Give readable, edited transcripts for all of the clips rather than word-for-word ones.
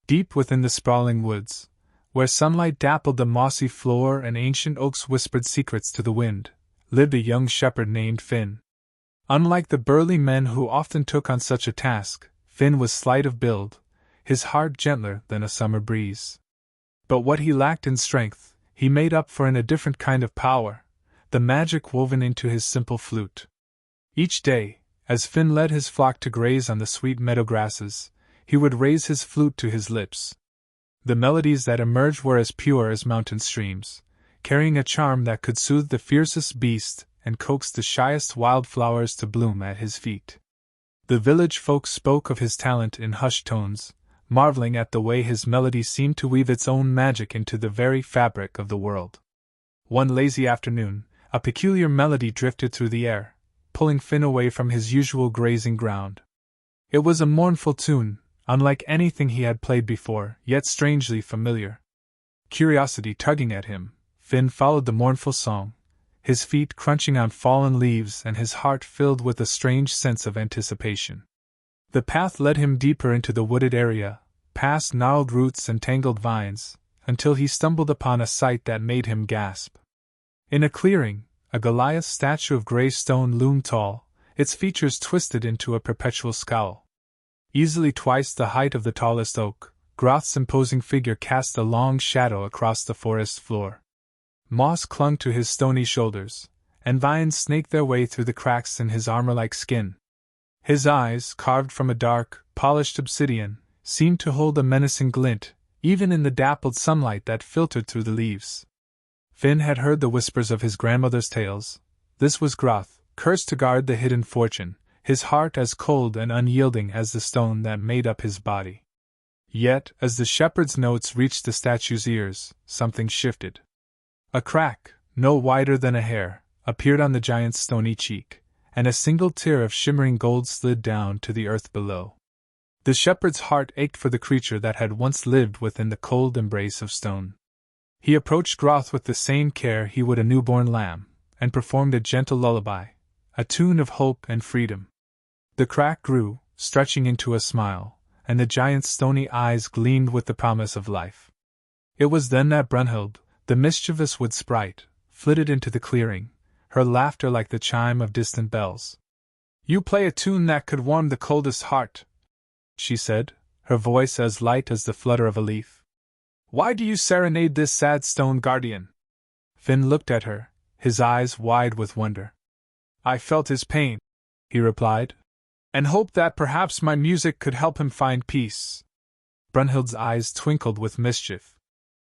Deep within the sprawling woods, where sunlight dappled the mossy floor and ancient oaks whispered secrets to the wind, lived a young shepherd named Finn. Unlike the burly men who often took on such a task, Finn was slight of build, his heart gentler than a summer breeze. But what he lacked in strength, he made up for in a different kind of power, the magic woven into his simple flute. Each day, as Finn led his flock to graze on the sweet meadow grasses, he would raise his flute to his lips. The melodies that emerged were as pure as mountain streams, carrying a charm that could soothe the fiercest beast and coax the shyest wildflowers to bloom at his feet. The village folk spoke of his talent in hushed tones, marveling at the way his melody seemed to weave its own magic into the very fabric of the world. One lazy afternoon, a peculiar melody drifted through the air, pulling Finn away from his usual grazing ground. It was a mournful tune, unlike anything he had played before, yet strangely familiar. Curiosity tugging at him, Finn followed the mournful song, his feet crunching on fallen leaves and his heart filled with a strange sense of anticipation. The path led him deeper into the wooded area, past gnarled roots and tangled vines, until he stumbled upon a sight that made him gasp. In a clearing, a Goliath statue of gray stone loomed tall, its features twisted into a perpetual scowl. Easily twice the height of the tallest oak, Groth's imposing figure cast a long shadow across the forest floor. Moss clung to his stony shoulders, and vines snaked their way through the cracks in his armor-like skin. His eyes, carved from a dark, polished obsidian, seemed to hold a menacing glint, even in the dappled sunlight that filtered through the leaves. Finn had heard the whispers of his grandmother's tales. This was Groth, cursed to guard the hidden fortune, his heart as cold and unyielding as the stone that made up his body. Yet, as the shepherd's notes reached the statue's ears, something shifted. A crack, no wider than a hair, appeared on the giant's stony cheek, and a single tear of shimmering gold slid down to the earth below. The shepherd's heart ached for the creature that had once lived within the cold embrace of stone. He approached Groth with the same care he would a newborn lamb, and performed a gentle lullaby, a tune of hope and freedom. The crack grew, stretching into a smile, and the giant's stony eyes gleamed with the promise of life. It was then that Brunhild, the mischievous wood sprite, flitted into the clearing, her laughter like the chime of distant bells. "You play a tune that could warm the coldest heart," she said, her voice as light as the flutter of a leaf. "Why do you serenade this sad stone guardian?" Finn looked at her, his eyes wide with wonder. "I felt his pain," he replied, "and hoped that perhaps my music could help him find peace." Brunhild's eyes twinkled with mischief.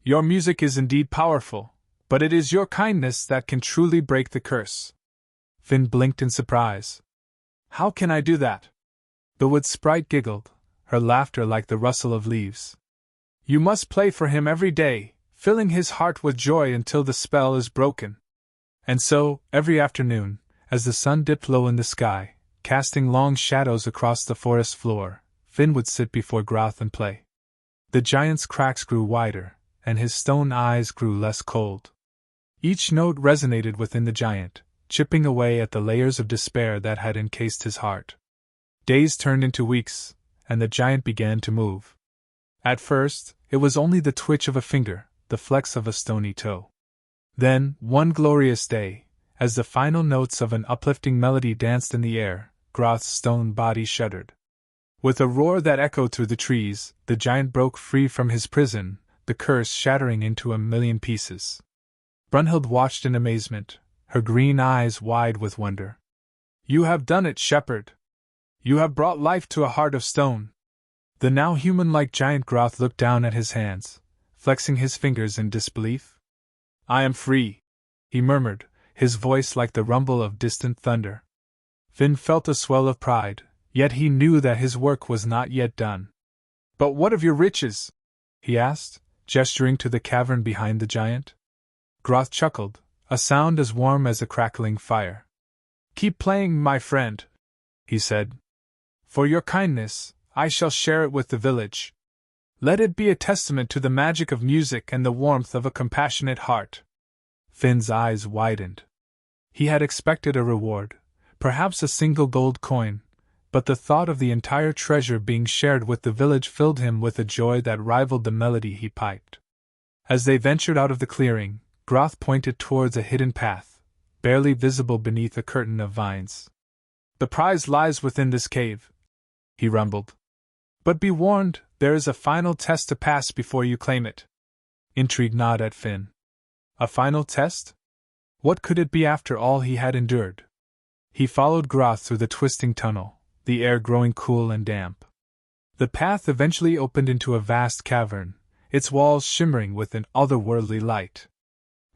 "Your music is indeed powerful, but it is your kindness that can truly break the curse." Finn blinked in surprise. "How can I do that?" The wood sprite giggled, her laughter like the rustle of leaves. "You must play for him every day, filling his heart with joy until the spell is broken." And so, every afternoon, as the sun dipped low in the sky, casting long shadows across the forest floor, Finn would sit before Groth and play. The giant's cracks grew wider, and his stone eyes grew less cold. Each note resonated within the giant, chipping away at the layers of despair that had encased his heart. Days turned into weeks, and the giant began to move. At first, it was only the twitch of a finger, the flex of a stony toe. Then, one glorious day, as the final notes of an uplifting melody danced in the air, Groth's stone body shuddered. With a roar that echoed through the trees, the giant broke free from his prison, the curse shattering into a million pieces. Brunhild watched in amazement, her green eyes wide with wonder. "You have done it, shepherd! You have brought life to a heart of stone!" The now human-like giant Groth looked down at his hands, flexing his fingers in disbelief. "I am free," he murmured, his voice like the rumble of distant thunder. Finn felt a swell of pride, yet he knew that his work was not yet done. "But what of your riches?" he asked, gesturing to the cavern behind the giant. Groth chuckled, a sound as warm as a crackling fire. "Keep playing, my friend," he said. "For your kindness, I shall share it with the village. Let it be a testament to the magic of music and the warmth of a compassionate heart." Finn's eyes widened. He had expected a reward, perhaps a single gold coin, but the thought of the entire treasure being shared with the village filled him with a joy that rivaled the melody he piped. As they ventured out of the clearing, Groth pointed towards a hidden path, barely visible beneath a curtain of vines. "The prize lies within this cave," he rumbled. "But be warned, there is a final test to pass before you claim it." Intrigue gnawed at Finn. A final test? What could it be after all he had endured? He followed Groth through the twisting tunnel, the air growing cool and damp. The path eventually opened into a vast cavern, its walls shimmering with an otherworldly light.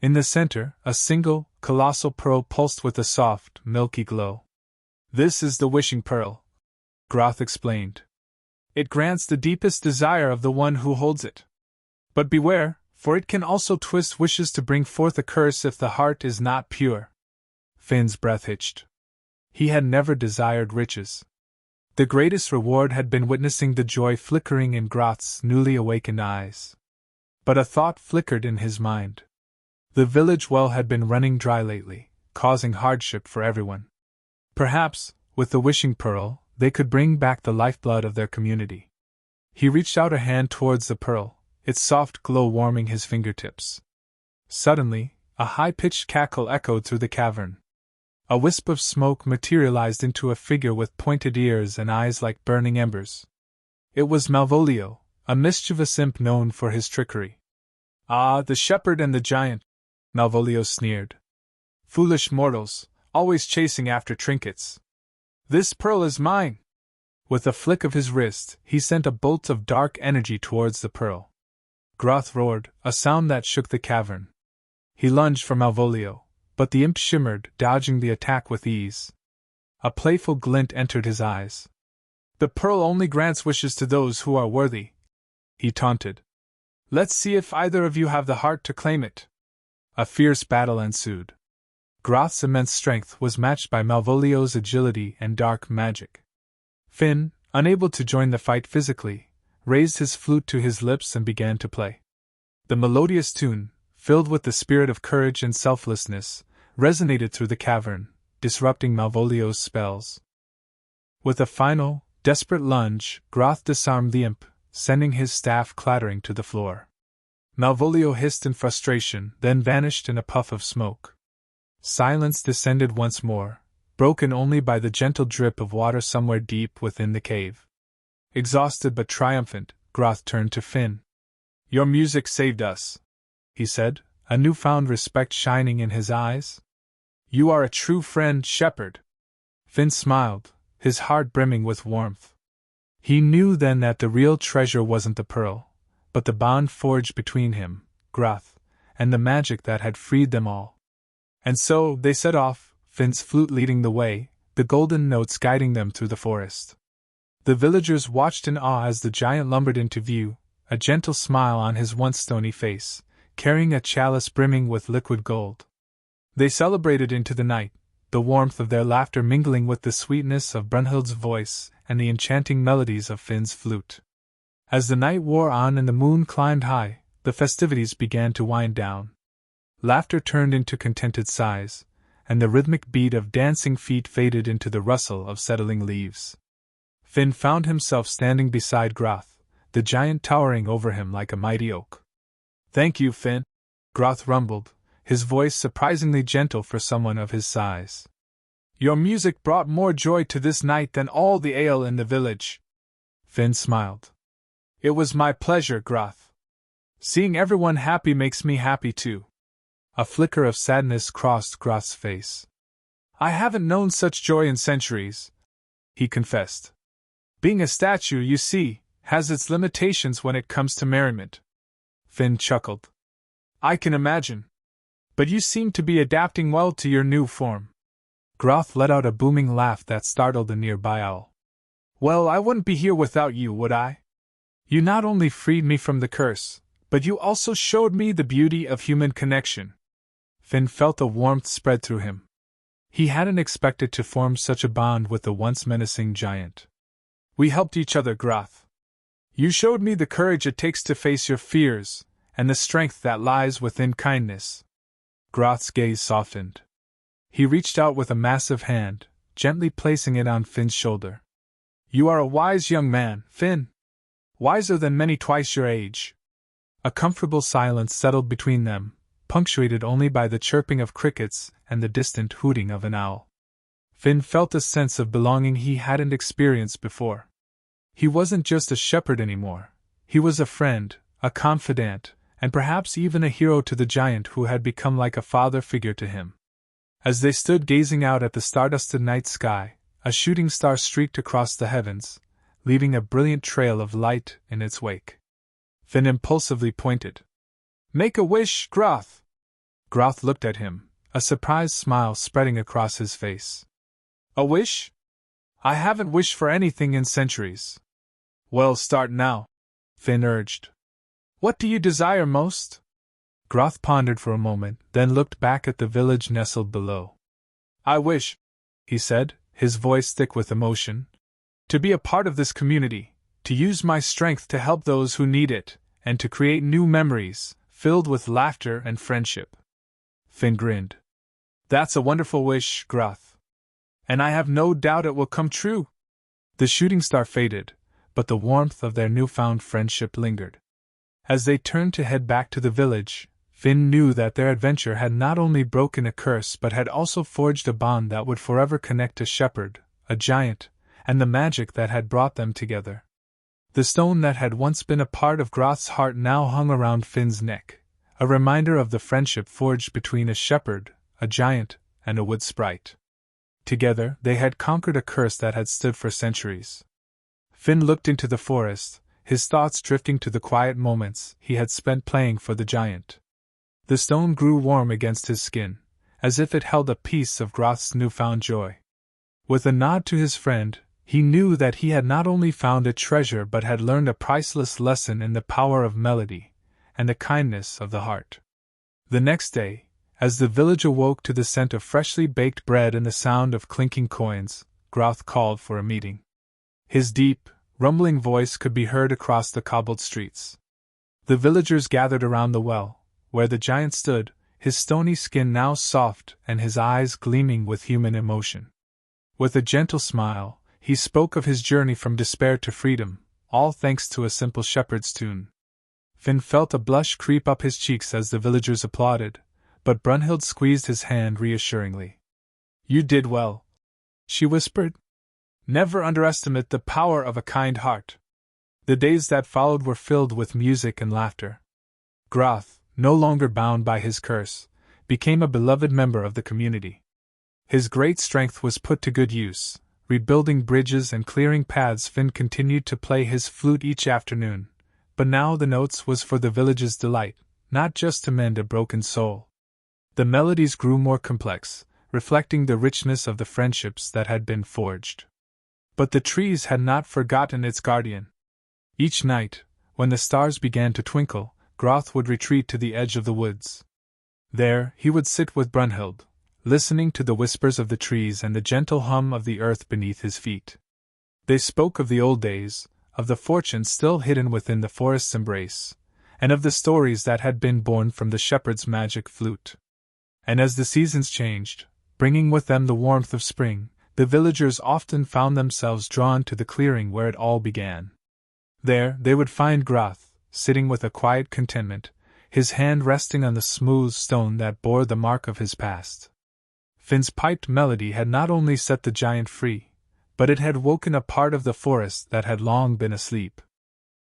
In the center, a single, colossal pearl pulsed with a soft, milky glow. "This is the wishing pearl," Groth explained. "It grants the deepest desire of the one who holds it. But beware, for it can also twist wishes to bring forth a curse if the heart is not pure." Finn's breath hitched. He had never desired riches. The greatest reward had been witnessing the joy flickering in Groth's newly awakened eyes. But a thought flickered in his mind. The village well had been running dry lately, causing hardship for everyone. Perhaps, with the wishing pearl, they could bring back the lifeblood of their community. He reached out a hand towards the pearl, its soft glow warming his fingertips. Suddenly, a high-pitched cackle echoed through the cavern. A wisp of smoke materialized into a figure with pointed ears and eyes like burning embers. It was Malvolio, a mischievous imp known for his trickery. "Ah, the shepherd and the giant," Malvolio sneered. "Foolish mortals, always chasing after trinkets. This pearl is mine!" With a flick of his wrist, he sent a bolt of dark energy towards the pearl. Groth roared, a sound that shook the cavern. He lunged for Malvolio, but the imp shimmered, dodging the attack with ease. A playful glint entered his eyes. "The pearl only grants wishes to those who are worthy," he taunted. "Let's see if either of you have the heart to claim it." A fierce battle ensued. Groth's immense strength was matched by Malvolio's agility and dark magic. Finn, unable to join the fight physically, raised his flute to his lips and began to play. The melodious tune, filled with the spirit of courage and selflessness, resonated through the cavern, disrupting Malvolio's spells. With a final, desperate lunge, Groth disarmed the imp, sending his staff clattering to the floor. Malvolio hissed in frustration, then vanished in a puff of smoke. Silence descended once more, broken only by the gentle drip of water somewhere deep within the cave. Exhausted but triumphant, Groth turned to Finn. "Your music saved us," he said, a newfound respect shining in his eyes. "You are a true friend, shepherd." Finn smiled, his heart brimming with warmth. He knew then that the real treasure wasn't the pearl, but the bond forged between him, Groth, and the magic that had freed them all. And so they set off, Finn's flute leading the way, the golden notes guiding them through the forest. The villagers watched in awe as the giant lumbered into view, a gentle smile on his once stony face, carrying a chalice brimming with liquid gold. They celebrated into the night, the warmth of their laughter mingling with the sweetness of Brunhild's voice and the enchanting melodies of Finn's flute. As the night wore on and the moon climbed high, the festivities began to wind down. Laughter turned into contented sighs, and the rhythmic beat of dancing feet faded into the rustle of settling leaves. Finn found himself standing beside Groth, the giant towering over him like a mighty oak. "Thank you, Finn," Groth rumbled, his voice surprisingly gentle for someone of his size. "Your music brought more joy to this night than all the ale in the village." Finn smiled. "It was my pleasure, Groth. Seeing everyone happy makes me happy too." A flicker of sadness crossed Groth's face. "I haven't known such joy in centuries," he confessed. "Being a statue, you see, has its limitations when it comes to merriment." Finn chuckled. "I can imagine. But you seem to be adapting well to your new form." Groth let out a booming laugh that startled a nearby owl. "Well, I wouldn't be here without you, would I? You not only freed me from the curse, but you also showed me the beauty of human connection." Finn felt a warmth spread through him. He hadn't expected to form such a bond with the once menacing giant. "We helped each other, Groth. You showed me the courage it takes to face your fears, and the strength that lies within kindness." Groth's gaze softened. He reached out with a massive hand, gently placing it on Finn's shoulder. You are a wise young man, Finn. Wiser than many twice your age. A comfortable silence settled between them, punctuated only by the chirping of crickets and the distant hooting of an owl. Finn felt a sense of belonging he hadn't experienced before. He wasn't just a shepherd anymore. He was a friend, a confidant, and perhaps even a hero to the giant who had become like a father figure to him. As they stood gazing out at the stardusted night sky, a shooting star streaked across the heavens, leaving a brilliant trail of light in its wake. Finn impulsively pointed. "Make a wish, Groth!" Groth looked at him, a surprised smile spreading across his face. "A wish? I haven't wished for anything in centuries." "Well, start now," Finn urged. "What do you desire most?" Groth pondered for a moment, then looked back at the village nestled below. "I wish," he said, his voice thick with emotion, "to be a part of this community, to use my strength to help those who need it, and to create new memories, filled with laughter and friendship." Finn grinned. "That's a wonderful wish, Groth. And I have no doubt it will come true." The shooting star faded, but the warmth of their newfound friendship lingered. As they turned to head back to the village, Finn knew that their adventure had not only broken a curse but had also forged a bond that would forever connect a shepherd, a giant, and the magic that had brought them together. The stone that had once been a part of Groth's heart now hung around Finn's neck, a reminder of the friendship forged between a shepherd, a giant, and a wood sprite. Together, they had conquered a curse that had stood for centuries. Finn looked into the forest, his thoughts drifting to the quiet moments he had spent playing for the giant. The stone grew warm against his skin, as if it held a piece of Groth's newfound joy. With a nod to his friend, he knew that he had not only found a treasure but had learned a priceless lesson in the power of melody and the kindness of the heart. The next day, as the village awoke to the scent of freshly baked bread and the sound of clinking coins, Groth called for a meeting. His deep, rumbling voice could be heard across the cobbled streets. The villagers gathered around the well, where the giant stood, his stony skin now soft and his eyes gleaming with human emotion. With a gentle smile, he spoke of his journey from despair to freedom, all thanks to a simple shepherd's tune. Finn felt a blush creep up his cheeks as the villagers applauded, but Brunhild squeezed his hand reassuringly. "You did well," she whispered. "Never underestimate the power of a kind heart." The days that followed were filled with music and laughter. Groth, no longer bound by his curse, became a beloved member of the community. His great strength was put to good use. Rebuilding bridges and clearing paths, Finn continued to play his flute each afternoon, but now the notes was for the village's delight, not just to mend a broken soul. The melodies grew more complex, reflecting the richness of the friendships that had been forged. But the trees had not forgotten its guardian. Each night, when the stars began to twinkle, Groth would retreat to the edge of the woods. There, he would sit with Brunhild, listening to the whispers of the trees and the gentle hum of the earth beneath his feet. They spoke of the old days, of the fortune still hidden within the forest's embrace, and of the stories that had been born from the shepherd's magic flute. And as the seasons changed, bringing with them the warmth of spring, the villagers often found themselves drawn to the clearing where it all began. There, they would find Groth, sitting with a quiet contentment, his hand resting on the smooth stone that bore the mark of his past. Finn's piped melody had not only set the giant free, but it had woken a part of the forest that had long been asleep.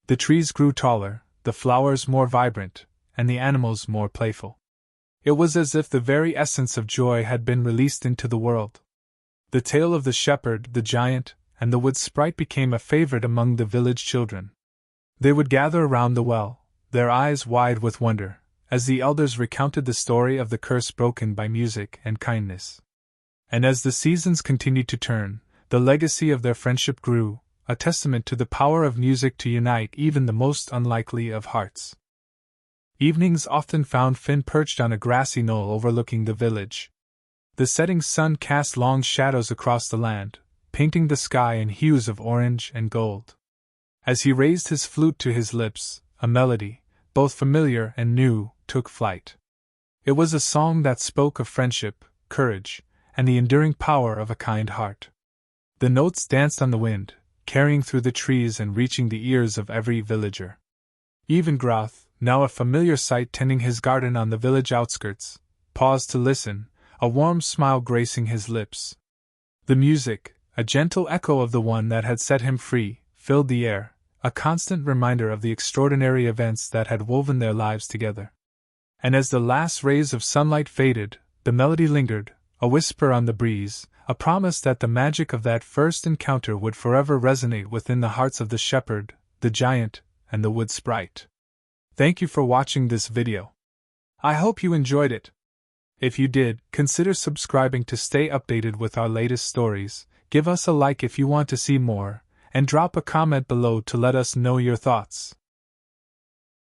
The trees grew taller, the flowers more vibrant, and the animals more playful. It was as if the very essence of joy had been released into the world. The tale of the shepherd, the giant, and the wood sprite became a favorite among the village children. They would gather around the well, their eyes wide with wonder, as the elders recounted the story of the curse broken by music and kindness. And as the seasons continued to turn, the legacy of their friendship grew, a testament to the power of music to unite even the most unlikely of hearts. Evenings often found Finn perched on a grassy knoll overlooking the village. The setting sun cast long shadows across the land, painting the sky in hues of orange and gold. As he raised his flute to his lips, a melody, both familiar and new, took flight. It was a song that spoke of friendship, courage, and the enduring power of a kind heart. The notes danced on the wind, carrying through the trees and reaching the ears of every villager. Even Groth, now a familiar sight tending his garden on the village outskirts, paused to listen, a warm smile gracing his lips. The music, a gentle echo of the one that had set him free, filled the air, a constant reminder of the extraordinary events that had woven their lives together. And as the last rays of sunlight faded, the melody lingered, a whisper on the breeze, a promise that the magic of that first encounter would forever resonate within the hearts of the shepherd, the giant, and the wood sprite. Thank you for watching this video. I hope you enjoyed it. If you did, consider subscribing to stay updated with our latest stories, give us a like if you want to see more, and drop a comment below to let us know your thoughts.